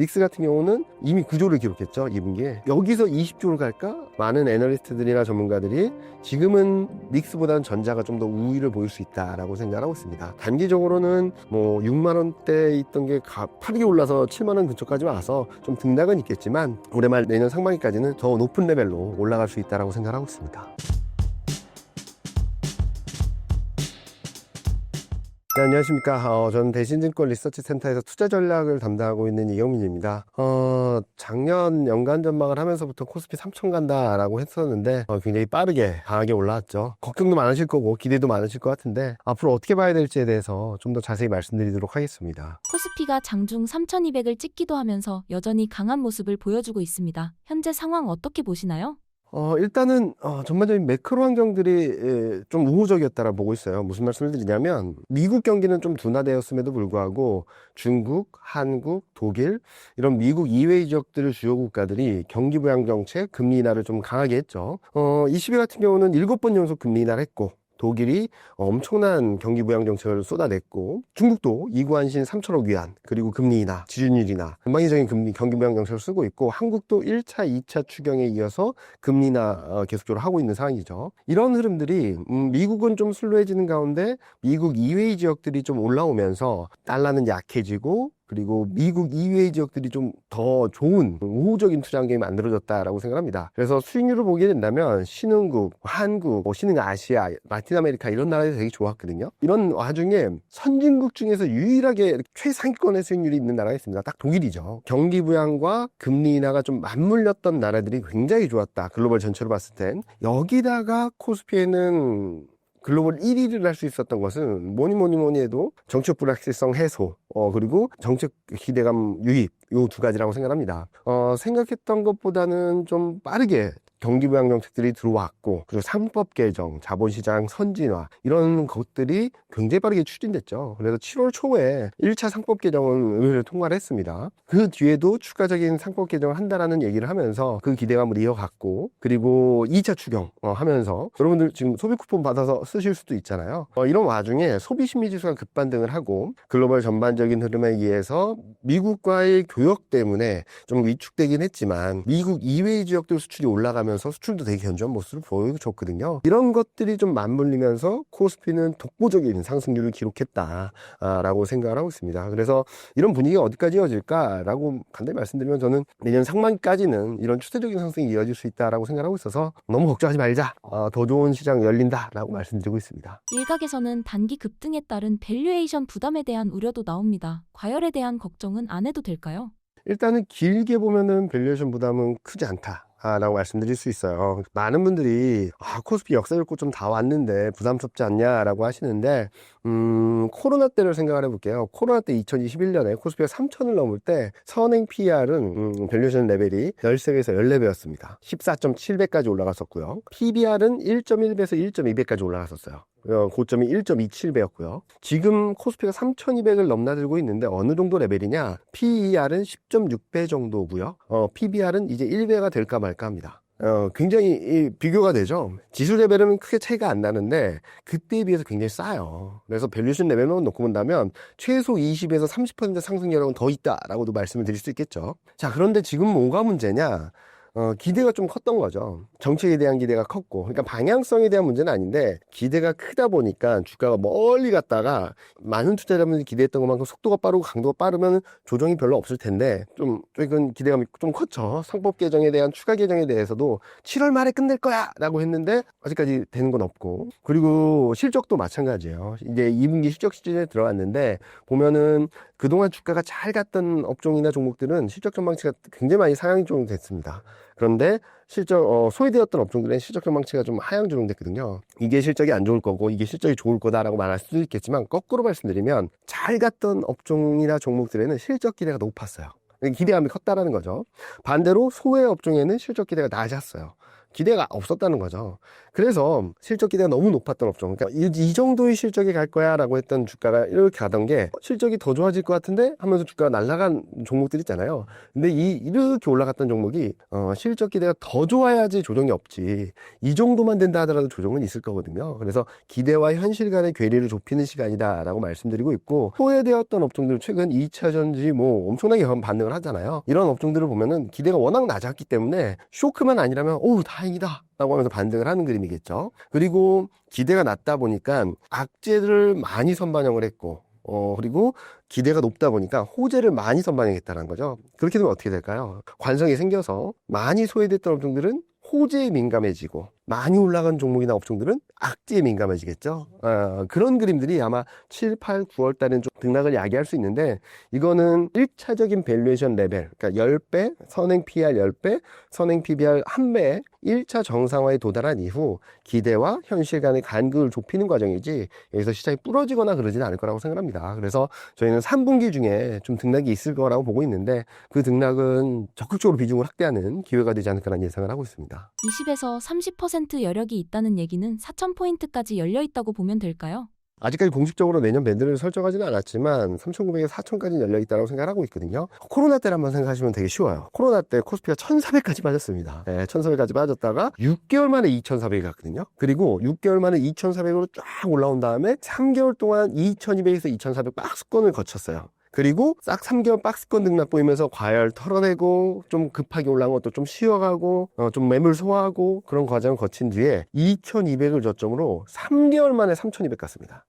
닉스 같은 경우는 이미 9조를 기록했죠. 2분기에. 여기서 20조를 갈까? 많은 애널리스트들이나 전문가들이 지금은 닉스보다는 전자가 좀 더 우위를 보일 수 있다라고 생각하고 있습니다. 단기적으로는 뭐 6만 원대에 있던 게 빠르게 올라서 7만 원 근처까지 와서 좀 등락은 있겠지만 올해 말 내년 상반기까지는 더 높은 레벨로 올라갈 수 있다라고 생각하고 있습니다. 네, 안녕하십니까. 저는 대신증권 리서치센터에서 투자 전략을 담당하고 있는 이경민입니다. 작년 연간 전망을 하면서부터 코스피 3천 간다라고 했었는데 굉장히 빠르게 강하게 올라왔죠. 걱정도 많으실 거고 기대도 많으실 것 같은데 앞으로 어떻게 봐야 될지에 대해서 좀 더 자세히 말씀드리도록 하겠습니다. 코스피가 장중 3,200을 찍기도 하면서 여전히 강한 모습을 보여주고 있습니다. 현재 상황 어떻게 보시나요? 일단은 전반적인 매크로 환경들이 좀 우호적이었다라 보고 있어요. 무슨 말씀을 드리냐면 미국 경기는 좀 둔화되었음에도 불구하고 중국, 한국, 독일 이런 미국 이외의 지역들 주요 국가들이 경기 부양 정책, 금리 인하를 좀 강하게 했죠. ECB 같은 경우는 7번 연속 금리 인하를 했고 독일이 엄청난 경기 부양 정책을 쏟아냈고 중국도 이구안신 3천억 위안 그리고 금리 인하, 지준율 인하 전방위적인 경기 부양 정책을 쓰고 있고 한국도 1차, 2차 추경에 이어서 금리 인하 계속적으로 하고 있는 상황이죠. 이런 흐름들이 미국은 좀 슬로해지는 가운데 미국 이외의 지역들이 좀 올라오면서 달러는 약해지고 그리고 미국 이외의 지역들이 좀 더 좋은 우호적인 투자 환경이 만들어졌다라고 생각합니다. 그래서 수익률을 보게 된다면 신흥국, 한국, 신흥 아시아, 라틴 아메리카 이런 나라들이 되게 좋았거든요. 이런 와중에 선진국 중에서 유일하게 최상위권의 수익률이 있는 나라가 있습니다. 딱 독일이죠. 경기 부양과 금리 인하가 좀 맞물렸던 나라들이 굉장히 좋았다. 글로벌 전체로 봤을 땐. 여기다가 코스피에는 글로벌 1위를 할 수 있었던 것은 뭐니 해도 정책 불확실성 해소, 그리고 정책 기대감 유입, 요 두 가지라고 생각합니다. 생각했던 것보다는 좀 빠르게 경기 부양 정책들이 들어왔고 그리고 상법 개정, 자본시장 선진화 이런 것들이 굉장히 빠르게 추진됐죠. 그래서 7월 초에 1차 상법 개정은 의회를 통과를 했습니다. 그 뒤에도 추가적인 상법 개정을 한다라는 얘기를 하면서 그 기대감을 이어갔고 그리고 2차 추경 하면서 여러분들 지금 소비 쿠폰 받아서 쓰실 수도 있잖아요. 이런 와중에 소비 심리 지수가 급반등을 하고 글로벌 전반적인 흐름에 의해서 미국과의 교역 때문에 좀 위축되긴 했지만 미국 이외의 지역들 수출이 올라가면서 수출도 되게 견조한 모습을 보여줬거든요. 이런 것들이 좀 맞물리면서 코스피는 독보적인 상승률을 기록했다라고 생각을 하고 있습니다. 그래서 이런 분위기가 어디까지 이어질까라고 간단히 말씀드리면 저는 내년 상반기까지는 이런 추세적인 상승이 이어질 수 있다라고 생각하고 있어서 너무 걱정하지 말자. 더 좋은 시장 열린다라고 말씀드리고 있습니다. 일각에서는 단기 급등에 따른 밸류에이션 부담에 대한 우려도 나옵니다. 과열에 대한 걱정은 안 해도 될까요? 일단은 길게 보면은 밸류에이션 부담은 크지 않다. 라고 말씀드릴 수 있어요. 많은 분들이 코스피 역사적 고점 다 왔는데 부담스럽지 않냐라고 하시는데 코로나 때를 생각을 해볼게요. 코로나 때 2021년에 코스피가 3천을 넘을 때 선행 PER은 밸류에이션 레벨이 13배에서 14배였습니다. 14.7배까지 올라갔었고요. PBR은 1.1배에서 1.2배까지 올라갔었어요. 고점이 1.27배였고요. 지금 코스피가 3,200을 넘나들고 있는데 어느 정도 레벨이냐? PER은 10.6배 정도고요. PBR은 이제 1배가 될까 말까 합니다. 굉장히 비교가 되죠. 지수 레벨은 크게 차이가 안 나는데 그때에 비해서 굉장히 싸요. 그래서 밸류에이션 레벨만 놓고 본다면 최소 20에서 30% 상승률은 더 있다라고도 말씀을 드릴 수 있겠죠. 자, 그런데 지금 뭐가 문제냐? 기대가 좀 컸던 거죠. 정책에 대한 기대가 컸고, 그러니까 방향성에 대한 문제는 아닌데 기대가 크다 보니까 주가가 멀리 갔다가 많은 투자자분들이 기대했던 것만큼 속도가 빠르고 강도가 빠르면 조정이 별로 없을 텐데 이건 기대감이 좀 컸죠. 상법 개정에 대한 추가 개정에 대해서도 7월 말에 끝낼 거야 라고 했는데 아직까지 되는 건 없고, 그리고 실적도 마찬가지예요. 이제 2분기 실적 시즌에 들어왔는데 보면은 그동안 주가가 잘 갔던 업종이나 종목들은 실적 전망치가 굉장히 많이 상향 조정됐습니다. 그런데 소외되었던 업종들은 실적 전망치가 좀 하향 조정됐거든요. 이게 실적이 안 좋을 거고 이게 실적이 좋을 거다라고 말할 수도 있겠지만 거꾸로 말씀드리면 잘 갔던 업종이나 종목들에는 실적 기대가 높았어요. 기대감이 컸다라는 거죠. 반대로 소외 업종에는 실적 기대가 낮았어요. 기대가 없었다는 거죠. 그래서 실적 기대가 너무 높았던 업종, 그러니까 이 정도의 실적이 갈 거야 라고 했던 주가가 이렇게 가던 게 실적이 더 좋아질 것 같은데 하면서 주가가 날아간 종목들 있잖아요. 근데 이렇게 올라갔던 종목이 실적 기대가 더 좋아야지 조정이 없지, 이 정도만 된다 하더라도 조정은 있을 거거든요. 그래서 기대와 현실 간의 괴리를 좁히는 시간이다 라고 말씀드리고 있고, 소외되었던 업종들 최근 2차 전지 뭐 엄청나게 반등을 하잖아요. 이런 업종들을 보면은 기대가 워낙 낮았기 때문에 쇼크만 아니라면 오 다행이다 라고 하면서 반등을 하는 그림이겠죠. 그리고 기대가 낮다 보니까 악재를 많이 선반영을 했고, 그리고 기대가 높다 보니까 호재를 많이 선반영했다는 거죠. 그렇게 되면 어떻게 될까요? 관성이 생겨서 많이 소외됐던 업종들은 호재에 민감해지고, 많이 올라간 종목이나 업종들은 악재에 민감해지겠죠. 그런 그림들이 아마 7, 8, 9월 달에는 좀 등락을 야기할 수 있는데, 이거는 1차적인 밸류에이션 레벨, 그러니까 10배, 선행 PR 10배, 선행 PBR 1배, 1차 정상화에 도달한 이후 기대와 현실 간의 간극을 좁히는 과정이지, 여기서 시장이 부러지거나 그러지는 않을 거라고 생각합니다. 그래서 저희는 3분기 중에 좀 등락이 있을 거라고 보고 있는데, 그 등락은 적극적으로 비중을 확대하는 기회가 되지 않을까라는 예상을 하고 있습니다. 20에서 30% 여력이 있다는 얘기는 4,000포인트까지 열려 있다고 보면 될까요? 아직까지 공식적으로 내년 밴드를 설정하지는 않았지만 3,900에서 4,000까지 열려있다고 생각하고 있거든요. 코로나 때를 한번 생각하시면 되게 쉬워요. 코로나 때 코스피가 1,400까지 빠졌습니다. 1,400까지 빠졌다가 6개월 만에 2,400이 갔거든요. 그리고 6개월 만에 2,400으로 쫙 올라온 다음에 3개월 동안 2,200에서 2,400 박스권을 거쳤어요. 그리고 싹 3개월 박스권 등락 보이면서 과열 털어내고, 좀 급하게 올라온 것도 좀 쉬어가고, 좀 매물 소화하고, 그런 과정을 거친 뒤에 2,200을 저점으로 3개월 만에 3,200 갔습니다.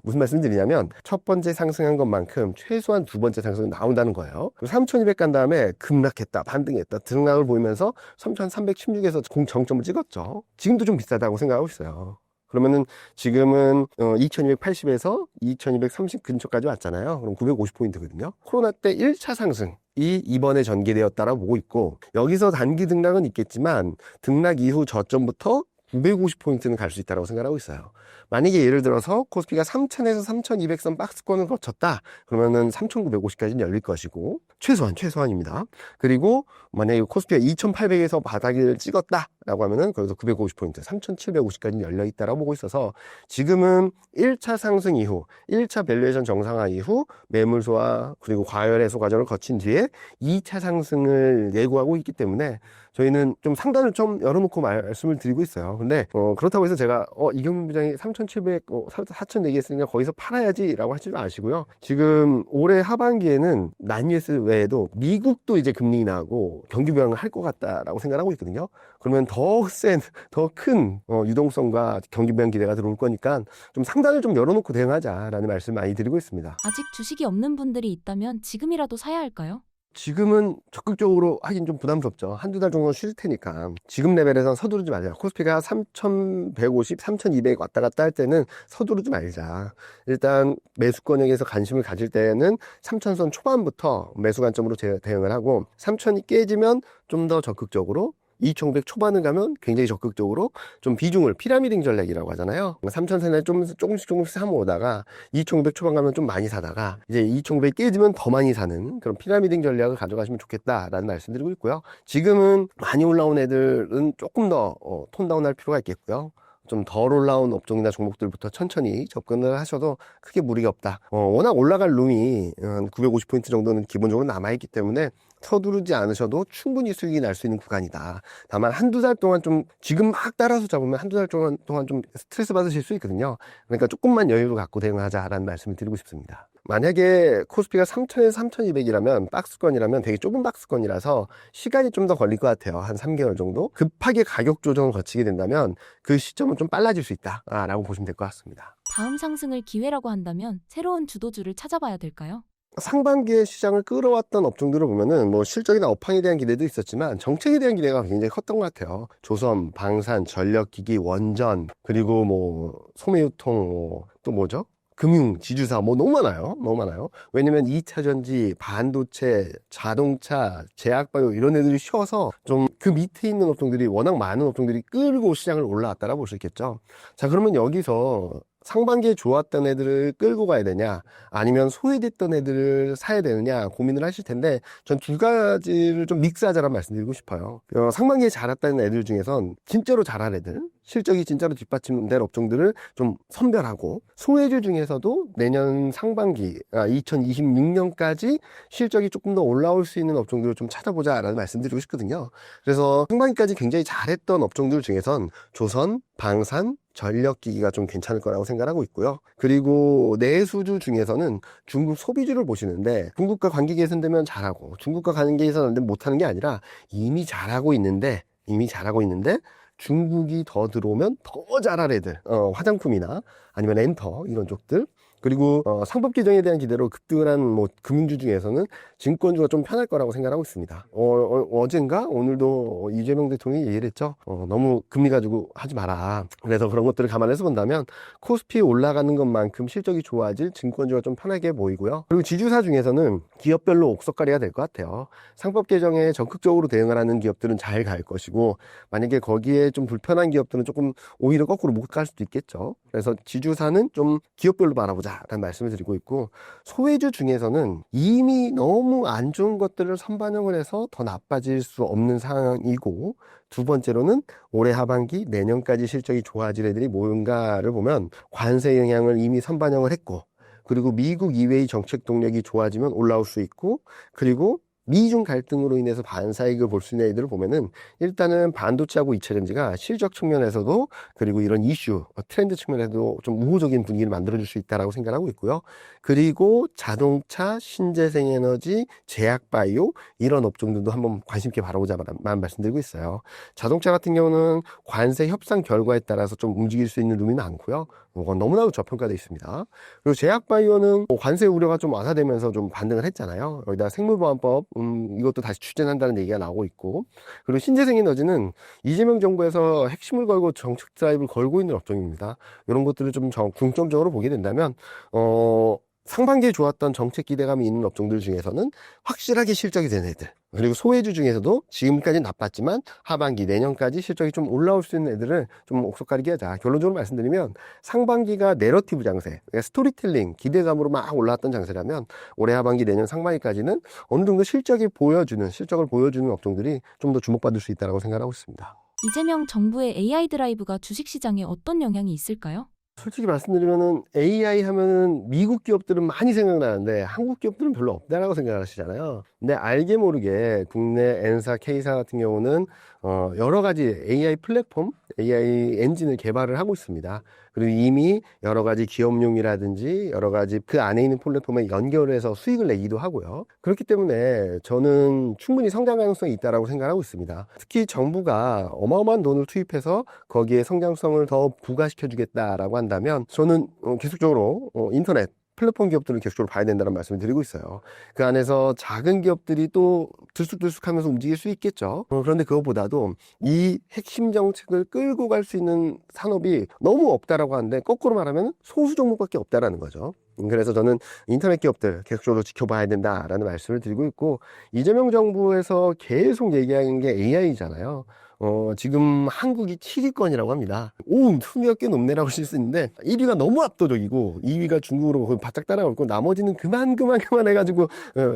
무슨 말씀 드리냐면, 첫 번째 상승한 것만큼 최소한 두 번째 상승이 나온다는 거예요. 3,200 간 다음에 급락했다, 반등했다, 등락을 보이면서 3,316에서 정점을 찍었죠. 지금도 좀 비싸다고 생각하고 있어요. 그러면은 지금은 2280에서 2230 근처까지 왔잖아요. 그럼 950포인트거든요. 코로나 때 1차 상승이 이번에 전개되었다라고 보고 있고, 여기서 단기 등락은 있겠지만 등락 이후 저점부터 950포인트는 갈 수 있다고 생각하고 있어요. 만약에 예를 들어서 코스피가 3,000에서 3,200선 박스권을 거쳤다, 그러면은 3,950까지는 열릴 것이고, 최소한입니다. 그리고 만약에 코스피가 2,800에서 바닥을 찍었다라고 하면은 거기서 950포인트, 3,750까지 열려 있다라고 보고 있어서, 지금은 1차 상승 이후, 1차 밸류에이션 정상화 이후 매물 소화 그리고 과열 해소 과정을 거친 뒤에 2차 상승을 예고하고 있기 때문에 저희는 좀 상단을 좀 열어놓고 말씀을 드리고 있어요. 근데 그렇다고 해서 제가 이경민 부장이 3,700, 4,000 얘기했으니까 거기서 팔아야지 라고 하지 마시고요. 지금 올해 하반기에는 난US 외에도 미국도 이제 금리 인하하고 경기 부양을 할 것 같다라고 생각하고 있거든요. 그러면 더 큰 유동성과 경기 부양 기대가 들어올 거니까 좀 상단을 좀 열어놓고 대응하자라는 말씀 많이 드리고 있습니다. 아직 주식이 없는 분들이 있다면 지금이라도 사야 할까요? 지금은 적극적으로 하긴 좀 부담스럽죠. 한두 달 정도 쉴 테니까 지금 레벨에선 서두르지 말자. 코스피가 3,150, 3,200 왔다 갔다 할 때는 서두르지 말자. 일단 매수 권역에서 관심을 가질 때는 3,000선 초반부터 매수 관점으로 대응을 하고, 3,000이 깨지면 좀 더 적극적으로, 2,500 초반을 가면 굉장히 적극적으로 좀 비중을, 피라미딩 전략이라고 하잖아요. 3,000선에 조금씩 사모 오다가 2,500 초반 가면 좀 많이 사다가 이제 2,500 깨지면 더 많이 사는 그런 피라미딩 전략을 가져가시면 좋겠다라는 말씀드리고 있고요. 지금은 많이 올라온 애들은 조금 더 톤다운 할 필요가 있겠고요. 좀 덜 올라온 업종이나 종목들부터 천천히 접근을 하셔도 크게 무리가 없다. 워낙 올라갈 룸이 한 950포인트 정도는 기본적으로 남아있기 때문에 서두르지 않으셔도 충분히 수익이 날 수 있는 구간이다. 다만 한두 달 동안 좀, 지금 막 따라서 잡으면 한두 달 동안 좀 스트레스 받으실 수 있거든요. 그러니까 조금만 여유를 갖고 대응하자라는 말씀을 드리고 싶습니다. 만약에 코스피가 3,000에서 3,200이라면, 박스권이라면 되게 좁은 박스권이라서 시간이 좀 더 걸릴 것 같아요. 한 3개월 정도. 급하게 가격 조정을 거치게 된다면 그 시점은 좀 빨라질 수 있다라고 보시면 될 것 같습니다. 다음 상승을 기회라고 한다면 새로운 주도주를 찾아봐야 될까요? 상반기에 시장을 끌어왔던 업종들을 보면은 뭐 실적이나 업황에 대한 기대도 있었지만 정책에 대한 기대가 굉장히 컸던 것 같아요. 조선, 방산, 전력기기, 원전, 그리고 뭐 소매유통, 또 뭐죠? 금융, 지주사, 뭐 너무 많아요. 왜냐면 2차 전지, 반도체, 자동차, 제약바이오 이런 애들이 쉬어서 좀 그 밑에 있는 업종들이, 워낙 많은 업종들이 끌고 시장을 올라왔다라고 볼 수 있겠죠. 자, 그러면 여기서 상반기에 좋았던 애들을 끌고 가야 되냐, 아니면 소외됐던 애들을 사야 되느냐 고민을 하실 텐데, 전 두 가지를 좀 믹스하자란 말씀드리고 싶어요. 상반기에 잘했다는 애들 중에선 진짜로 잘한 애들, 실적이 진짜로 뒷받침될 업종들을 좀 선별하고, 소외주 중에서도 내년 상반기, 2026년까지 실적이 조금 더 올라올 수 있는 업종들을 좀 찾아보자라는 말씀드리고 싶거든요. 그래서 상반기까지 굉장히 잘했던 업종들 중에선 조선, 방산, 전력기기가 좀 괜찮을 거라고 생각하고 있고요. 그리고 내수주 중에서는 중국 소비주를 보시는데, 중국과 관계 개선되면 잘하고 중국과 관계 개선 안 되면 못하는 게 아니라 이미 잘하고 있는데 중국이 더 들어오면 더 잘할 애들, 화장품이나 아니면 렌터 이런 쪽들, 그리고 상법 개정에 대한 기대로 급등을 한 뭐 금융주 중에서는 증권주가 좀 편할 거라고 생각하고 있습니다. 어젠가 오늘도 이재명 대통령이 얘기를 했죠. 너무 금리 가지고 하지 마라. 그래서 그런 것들을 감안해서 본다면 코스피 올라가는 것만큼 실적이 좋아질 증권주가 좀 편하게 보이고요. 그리고 지주사 중에서는 기업별로 옥석가리가 될 것 같아요. 상법 개정에 적극적으로 대응을 하는 기업들은 잘 갈 것이고, 만약에 거기에 좀 불편한 기업들은 조금 오히려 거꾸로 못 갈 수도 있겠죠. 그래서 지주사는 좀 기업별로 바라보자라는 말씀을 드리고 있고, 소외주 중에서는 이미 너무 안 좋은 것들을 선반영을 해서 더 나빠질 수 없는 상황이고, 두 번째로는 올해 하반기 내년까지 실적이 좋아질 애들이 뭔가를 보면 관세 영향을 이미 선반영을 했고, 그리고 미국 이외의 정책 동력이 좋아지면 올라올 수 있고, 그리고 미중 갈등으로 인해서 반사이익을 볼 수 있는 애들을 보면은, 일단은 반도체하고 2차전지가 실적 측면에서도, 그리고 이런 이슈, 트렌드 측면에서도 좀 우호적인 분위기를 만들어줄 수 있다라고 생각하고 있고요. 그리고 자동차, 신재생에너지, 제약바이오 이런 업종들도 한번 관심 있게 바라보자만 말씀드리고 있어요. 자동차 같은 경우는 관세 협상 결과에 따라서 좀 움직일 수 있는 룸이 많고요. 너무나도 저평가되어 있습니다. 그리고 제약바이오는 관세 우려가 좀 완화되면서 좀 반등을 했잖아요. 여기다 생물보안법 이것도 다시 추진한다는 얘기가 나오고 있고, 그리고 신재생에너지는 이재명 정부에서 핵심을 걸고 정책 드라이브를 걸고 있는 업종입니다. 이런 것들을 좀 중점적으로 보게 된다면 상반기에 좋았던 정책 기대감이 있는 업종들 중에서는 확실하게 실적이 된 애들, 그리고 소외주 중에서도 지금까지 나빴지만 하반기 내년까지 실적이 좀 올라올 수 있는 애들을 좀 옥석가리게 하자. 결론적으로 말씀드리면, 상반기가 내러티브 장세, 그러니까 스토리텔링, 기대감으로 막 올라왔던 장세라면 올해 하반기 내년 상반기까지는 어느 정도 실적을 보여주는 업종들이 좀 더 주목받을 수 있다고 생각하고 있습니다. 이재명 정부의 AI 드라이브가 주식시장에 어떤 영향이 있을까요? 솔직히 말씀드리면은 AI 하면은 미국 기업들은 많이 생각나는데 한국 기업들은 별로 없다라고 생각하시잖아요. 근데 알게 모르게 국내 N사, K사 같은 경우는 여러 가지 AI 플랫폼, AI 엔진을 개발을 하고 있습니다. 그리고 이미 여러 가지 기업용이라든지 여러 가지 그 안에 있는 플랫폼에 연결해서 수익을 내기도 하고요. 그렇기 때문에 저는 충분히 성장 가능성이 있다라고 생각하고 있습니다. 특히 정부가 어마어마한 돈을 투입해서 거기에 성장성을 더 부과시켜 주겠다라고 한다면, 저는 계속적으로 인터넷 플랫폼 기업들을 계속적으로 봐야 된다는 말씀을 드리고 있어요. 그 안에서 작은 기업들이 또 들쑥들쑥하면서 움직일 수 있겠죠. 그런데 그것보다도 이 핵심 정책을 끌고 갈 수 있는 산업이 너무 없다라고 하는데, 거꾸로 말하면 소수 종목밖에 없다라는 거죠. 그래서 저는 인터넷 기업들 계속적으로 지켜봐야 된다라는 말씀을 드리고 있고, 이재명 정부에서 계속 얘기하는 게 AI잖아요. 지금 한국이 7위권이라고 합니다. 순위가 꽤 높네라고 하실 수 있는데, 1위가 너무 압도적이고 2위가 중국으로 거의 바짝 따라가고 있고, 나머지는 그만 해가지고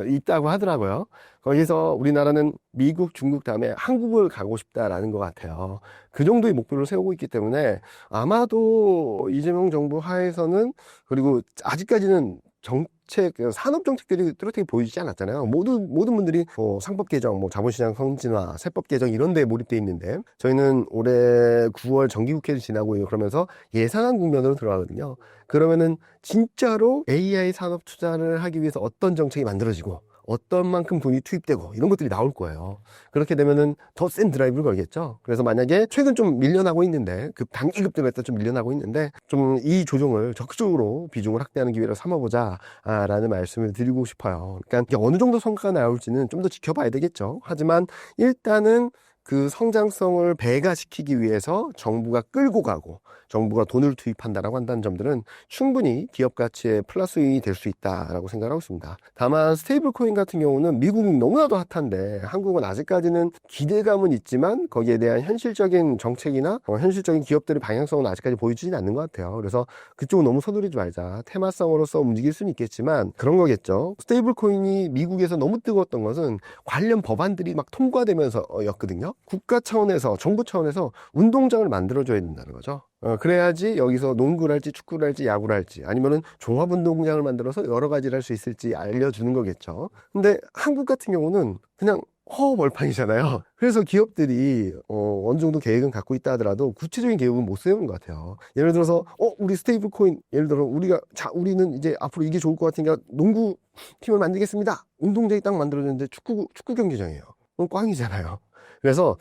있다고 하더라고요. 거기서 우리나라는 미국, 중국 다음에 한국을 가고 싶다라는 것 같아요. 그 정도의 목표를 세우고 있기 때문에 아마도 이재명 정부 하에서는, 그리고 아직까지는 산업 정책들이 뚜렷하게 보이지 않았잖아요. 모든 분들이 상법 개정, 자본시장 선진화, 세법 개정 이런 데에 몰입돼 있는데, 저희는 올해 9월 정기국회를 지나고 그러면서 예산안 국면으로 들어가거든요. 그러면은 진짜로 AI 산업 투자를 하기 위해서 어떤 정책이 만들어지고 어떤 만큼 돈이 투입되고 이런 것들이 나올 거예요. 그렇게 되면은 더 센 드라이브를 걸겠죠. 그래서 만약에 최근 좀 밀려나고 있는데, 단기급등을 했다 좀 밀려나고 있는데, 좀 이 조정을 적극적으로 비중을 확대하는 기회로 삼아보자 라는 말씀을 드리고 싶어요. 그러니까 이게 어느 정도 성과가 나올지는 좀 더 지켜봐야 되겠죠. 하지만 일단은 그 성장성을 배가시키기 위해서 정부가 끌고 가고 정부가 돈을 투입한다라고 한다는 점들은 충분히 기업 가치에 플러스 요인이 될 수 있다라고 생각하고 있습니다. 다만 스테이블 코인 같은 경우는 미국은 너무나도 핫한데 한국은 아직까지는 기대감은 있지만 거기에 대한 현실적인 정책이나 현실적인 기업들의 방향성은 아직까지 보여주진 않는 것 같아요. 그래서 그쪽은 너무 서두르지 말자. 테마성으로서 움직일 수는 있겠지만 그런 거겠죠. 스테이블 코인이 미국에서 너무 뜨거웠던 것은 관련 법안들이 막 통과되면서였거든요. 국가 차원에서 정부 차원에서 운동장을 만들어줘야 된다는 거죠. 그래야지 여기서 농구를 할지 축구를 할지 야구를 할지 아니면은 종합운동장을 만들어서 여러 가지를 할 수 있을지 알려주는 거겠죠. 근데 한국 같은 경우는 그냥 허벌판이잖아요. 그래서 기업들이 어느 정도 계획은 갖고 있다 하더라도 구체적인 계획은 못 세우는 것 같아요. 예를 들어서 우리 스테이블 코인 예를 들어 우리는 이제 앞으로 이게 좋을 것 같으니까 농구 팀을 만들겠습니다. 운동장이 딱 만들어졌는데 축구 경기장이에요. 그럼 꽝이잖아요. 그래서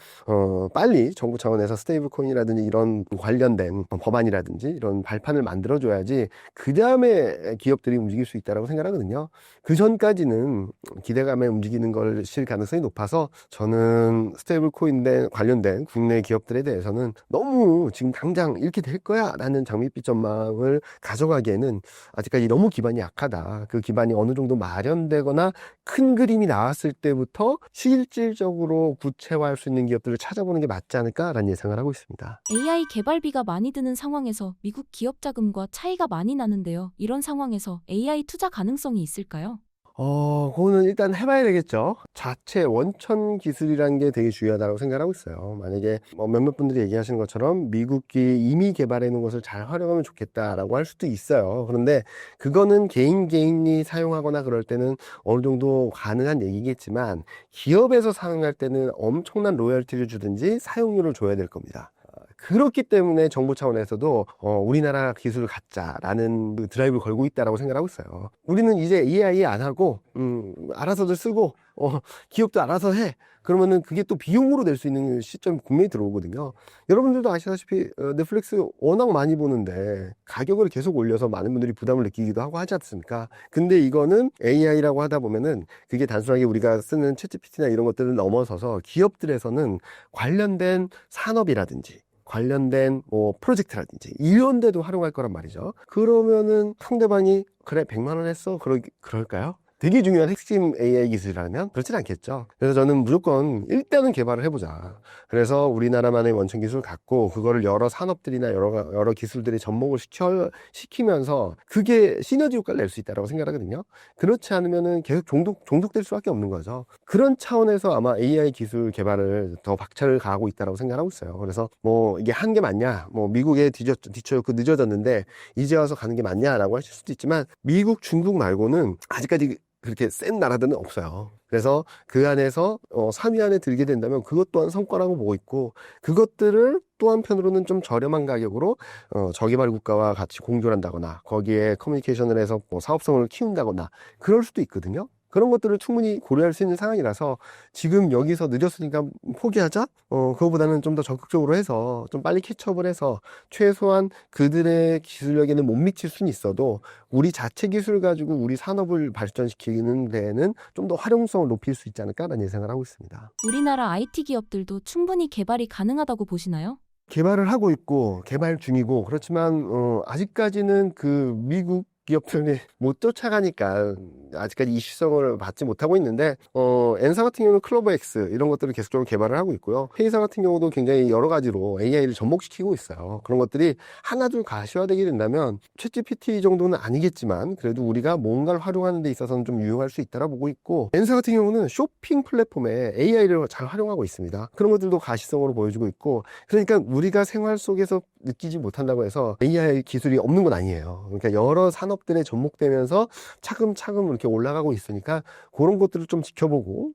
빨리 정부 차원에서 스테이블 코인이라든지 이런 관련된 법안이라든지 이런 발판을 만들어줘야지 그 다음에 기업들이 움직일 수 있다고 생각하거든요. 그 전까지는 기대감에 움직이는 것일 가능성이 높아서 저는 스테이블 코인에 관련된 국내 기업들에 대해서는 너무 지금 당장 이렇게 될 거야 라는 장밋빛 전망을 가져가기에는 아직까지 너무 기반이 약하다. 그 기반이 어느 정도 마련되거나 큰 그림이 나왔을 때부터 실질적으로 구체화할 수 있는 기업들을 찾아보는 게 맞지 않을까라는 예상을 하고 있습니다. AI 개발비가 많이 드는 상황에서 미국 기업 자금과 차이가 많이 나는데요. 이런 상황에서 AI 투자 가능성이 있을까요? 그거는 일단 해봐야 되겠죠. 자체 원천 기술이라는 게 되게 중요하다고 생각하고 있어요. 만약에 몇몇 분들이 얘기하시는 것처럼 미국이 이미 개발해 놓은 것을 잘 활용하면 좋겠다라고 할 수도 있어요. 그런데 그거는 개인이 사용하거나 그럴 때는 어느 정도 가능한 얘기겠지만 기업에서 사용할 때는 엄청난 로열티를 주든지 사용료를 줘야 될 겁니다. 그렇기 때문에 정부 차원에서도 우리나라 기술을 갖자라는 그 드라이브를 걸고 있다라고 생각하고 있어요. 우리는 이제 AI 안 하고 알아서들 쓰고 기업도 알아서 해. 그러면은 그게 또 비용으로 낼 수 있는 시점이 분명히 들어오거든요. 여러분들도 아시다시피 넷플릭스 워낙 많이 보는데 가격을 계속 올려서 많은 분들이 부담을 느끼기도 하고 하지 않습니까? 근데 이거는 AI라고 하다 보면은 그게 단순하게 우리가 쓰는 챗GPT나 이런 것들을 넘어서서 기업들에서는 관련된 산업이라든지 관련된 프로젝트라든지 이런 데도 활용할 거란 말이죠. 그러면은 상대방이 그래 100만 원 했어 그럴까요? 되게 중요한 핵심 AI 기술이라면 그렇진 않겠죠. 그래서 저는 무조건 일단은 개발을 해보자. 그래서 우리나라만의 원천 기술을 갖고 그거를 여러 산업들이나 여러 기술들이 접목을 시키면서 그게 시너지 효과를 낼 수 있다고 생각하거든요. 그렇지 않으면은 계속 종속될 수밖에 없는 거죠. 그런 차원에서 아마 AI 기술 개발을 더 박차를 가하고 있다고 생각하고 있어요. 그래서 이게 한 게 맞냐? 미국에 뒤쳐졌고 늦어졌는데 이제 와서 가는 게 맞냐라고 하실 수도 있지만 미국, 중국 말고는 아직까지 그렇게 센 나라들은 없어요. 그래서 그 안에서 3위 안에 들게 된다면 그것 또한 성과라고 보고 있고 그것들을 또 한편으로는 좀 저렴한 가격으로 저개발 국가와 같이 공조를 한다거나 거기에 커뮤니케이션을 해서 사업성을 키운다거나 그럴 수도 있거든요. 그런 것들을 충분히 고려할 수 있는 상황이라서 지금 여기서 늦었으니까 포기하자? 그거보다는 좀 더 적극적으로 해서 좀 빨리 캐치업을 해서 최소한 그들의 기술력에는 못 미칠 수는 있어도 우리 자체 기술 가지고 우리 산업을 발전시키는 데에는 좀 더 활용성을 높일 수 있지 않을까라는 예상을 하고 있습니다. 우리나라 IT 기업들도 충분히 개발이 가능하다고 보시나요? 개발을 하고 있고 개발 중이고 그렇지만 아직까지는 그 미국 기업들이 못 쫓아가니까 아직까지 이슈성을 받지 못하고 있는데 N사 같은 경우는 클로버X 이런 것들을 계속적으로 개발을 하고 있고요. 회의사 같은 경우도 굉장히 여러 가지로 AI를 접목시키고 있어요. 그런 것들이 하나둘 가시화되게 된다면 챗GPT 정도는 아니겠지만 그래도 우리가 뭔가를 활용하는 데 있어서는 좀 유용할 수 있다고 보고 있고 N사 같은 경우는 쇼핑 플랫폼에 AI를 잘 활용하고 있습니다. 그런 것들도 가시성으로 보여주고 있고 그러니까 우리가 생활 속에서 느끼지 못한다고 해서 AI 기술이 없는 건 아니에요. 그러니까 여러 산업들에 접목되면서 차근차근 이렇게 올라가고 있으니까 그런 것들을 좀 지켜보고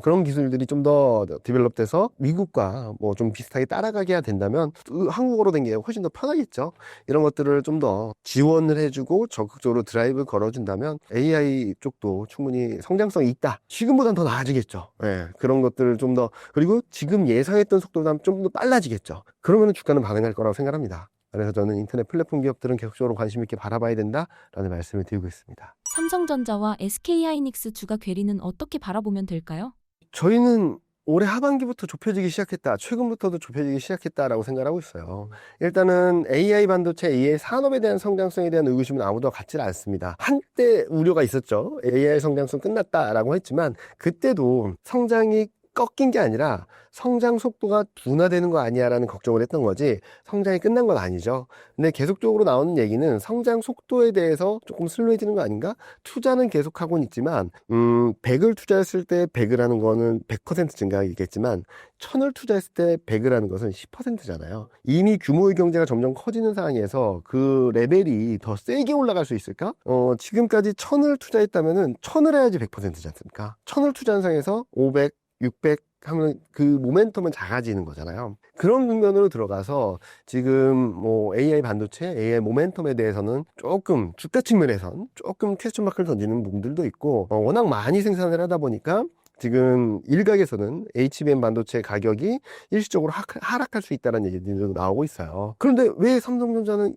그런 기술들이 좀 더 디벨롭돼서 미국과 좀 비슷하게 따라가게 된다면 한국어로 된 게 훨씬 더 편하겠죠. 이런 것들을 좀 더 지원을 해주고 적극적으로 드라이브 걸어준다면 AI 쪽도 충분히 성장성이 있다. 지금보다는 더 나아지겠죠. 네, 그런 것들을 좀 더 그리고 지금 예상했던 속도보다 좀 더 빨라지겠죠. 그러면 주가는 반응할 거라고 생각합니다. 그래서 저는 인터넷 플랫폼 기업들은 계속적으로 관심 있게 바라봐야 된다라는 말씀을 드리고 있습니다. 삼성전자와 SK하이닉스 주가 괴리는 어떻게 바라보면 될까요? 저희는 올해 하반기부터 좁혀지기 시작했다. 최근부터도 좁혀지기 시작했다라고 생각하고 있어요. 일단은 AI 반도체, AI 산업에 대한 성장성에 대한 의구심은 아무도 갖지 않습니다. 한때 우려가 있었죠. AI 성장성 끝났다라고 했지만 그때도 성장이 꺾인 게 아니라 성장 속도가 둔화되는 거 아니야라는 걱정을 했던 거지 성장이 끝난 건 아니죠. 근데 계속적으로 나오는 얘기는 성장 속도에 대해서 조금 슬로해지는 거 아닌가? 투자는 계속하고는 있지만 100을 투자했을 때 100을 하는 거는 100% 증가하겠지만 1000을 투자했을 때 100을 하는 것은 10%잖아요. 이미 규모의 경제가 점점 커지는 상황에서 그 레벨이 더 세게 올라갈 수 있을까? 지금까지 1000을 투자했다면은 1000을 해야지 100%지 않습니까? 1000을 투자한 상황에서 500 600 하면 그 모멘텀은 작아지는 거잖아요. 그런 측면으로 들어가서 지금 뭐 AI 반도체, AI 모멘텀에 대해서는 조금 주가 측면에선 조금 퀘스천 마크를 던지는 부분들도 있고 워낙 많이 생산을 하다 보니까 지금 일각에서는 HBM 반도체 가격이 일시적으로 하락할 수 있다는 얘기들도 나오고 있어요. 그런데 왜 삼성전자는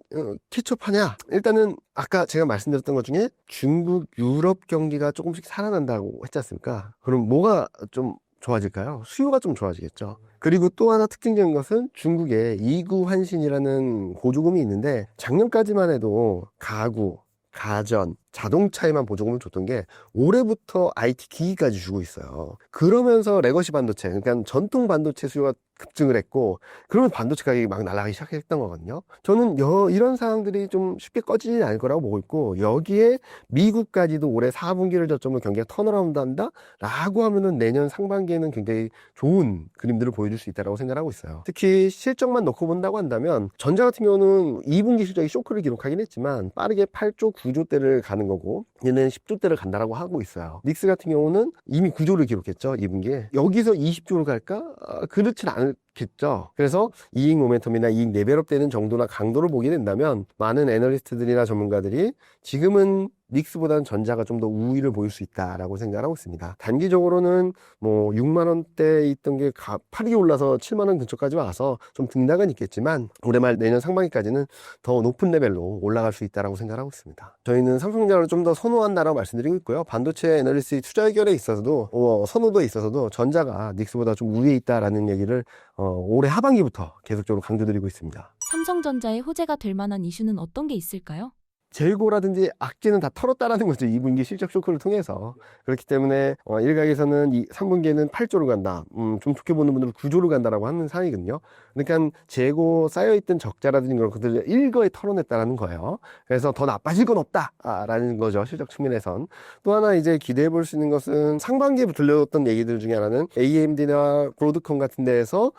캐치업하냐? 일단은 아까 제가 말씀드렸던 것 중에 중국, 유럽 경기가 조금씩 살아난다고 했지 않습니까? 그럼 뭐가 좀 좋아질까요? 수요가 좀 좋아지겠죠. 그리고 또 하나 특징적인 것은 중국에 이구환신이라는 보조금이 있는데 작년까지만 해도 가구, 가전, 자동차에만 보조금을 줬던 게 올해부터 IT 기기까지 주고 있어요. 그러면서 레거시 반도체, 그러니까 전통 반도체 수요가 급증을 했고 그러면 반도체 가격이 막 날아가기 시작했던 거거든요. 저는 이런 상황들이 좀 쉽게 꺼지지 않을 거라고 보고 있고 여기에 미국까지도 올해 4분기를 저점으로 경기가 턴어라운드 한다? 라고 하면은 내년 상반기에는 굉장히 좋은 그림들을 보여줄 수 있다고 생각하고 있어요. 특히 실적만 놓고 본다고 한다면 전자 같은 경우는 2분기 실적이 쇼크를 기록하긴 했지만 빠르게 8조, 9조대를 가는 거고 얘는 10조대를 간다라고 하고 있어요. 닉스 같은 경우는 이미 9조를 기록했죠. 2분기에. 여기서 20조를 갈까? 그렇진 않겠죠. 그래서 이익 모멘텀이나 이익 레벨업 되는 정도나 강도를 보게 된다면 많은 애널리스트들이나 전문가들이 지금은 닉스보다는 전자가 좀 더 우위를 보일 수 있다라고 생각하고 있습니다. 단기적으로는 뭐 6만 원대에 있던 게 파리 올라서 7만 원 근처까지 와서 좀 등락은 있겠지만 올해 말 내년 상반기까지는 더 높은 레벨로 올라갈 수 있다라고 생각하고 있습니다. 저희는 삼성전자를 좀 더 선호한다라고 말씀드리고 있고요. 반도체 애널리스트 투자 의견에 있어서도 선호도에 있어서도 전자가 닉스보다 좀 우위에 있다라는 얘기를 올해 하반기부터 계속적으로 강조드리고 있습니다. 삼성전자의 호재가 될 만한 이슈는 어떤 게 있을까요? 재고라든지 악재는 다 털었다라는 거죠. 2분기 실적 쇼크를 통해서. 그렇기 때문에 일각에서는 3분기에는 8조를 간다. 좀 좋게 보는 분들은 9조를 간다라고 하는 상황이거든요. 그러니까 재고 쌓여있던 적자라든지 그런 것들을 일거에 털어냈다라는 거예요. 그래서 더 나빠질 건 없다라는 거죠. 실적 측면에선. 또 하나 이제 기대해 볼 수 있는 것은 상반기에 들려왔던 얘기들 중에 하나는 AMD나 브로드컴 같은 데에서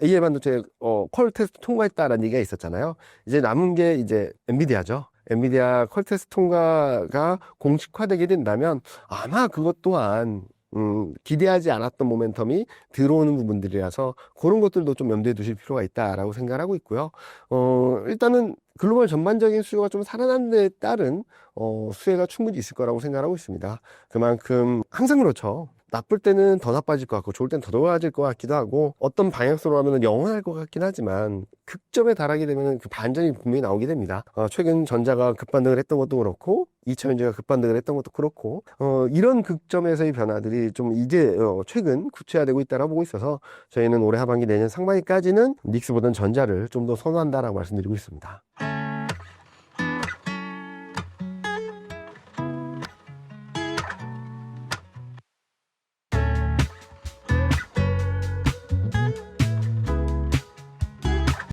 AI 반도체 퀄 테스트 통과했다라는 얘기가 있었잖아요. 이제 남은 게 이제 엔비디아죠. 엔비디아 퀄 테스트 통과가 공식화되게 된다면 아마 그것 또한 기대하지 않았던 모멘텀이 들어오는 부분들이라서 그런 것들도 좀 염두에 두실 필요가 있다라고 생각하고 있고요. 일단은 글로벌 전반적인 수요가 좀 살아난 데 따른 수혜가 충분히 있을 거라고 생각하고 있습니다. 그만큼 항상 그렇죠. 나쁠 때는 더 나빠질 것 같고 좋을 때는 더 좋아질 것 같기도 하고 어떤 방향성으로 하면 영원할 것 같긴 하지만 극점에 달하게 되면 그 반전이 분명히 나오게 됩니다. 최근 전자가 급반등을 했던 것도 그렇고 2차 전지가 급반등을 했던 것도 그렇고 이런 극점에서의 변화들이 좀 이제 최근 구체화되고 있다고 보고 있어서 저희는 올해 하반기 내년 상반기까지는 닉스보다는 전자를 좀 더 선호한다라고 말씀드리고 있습니다.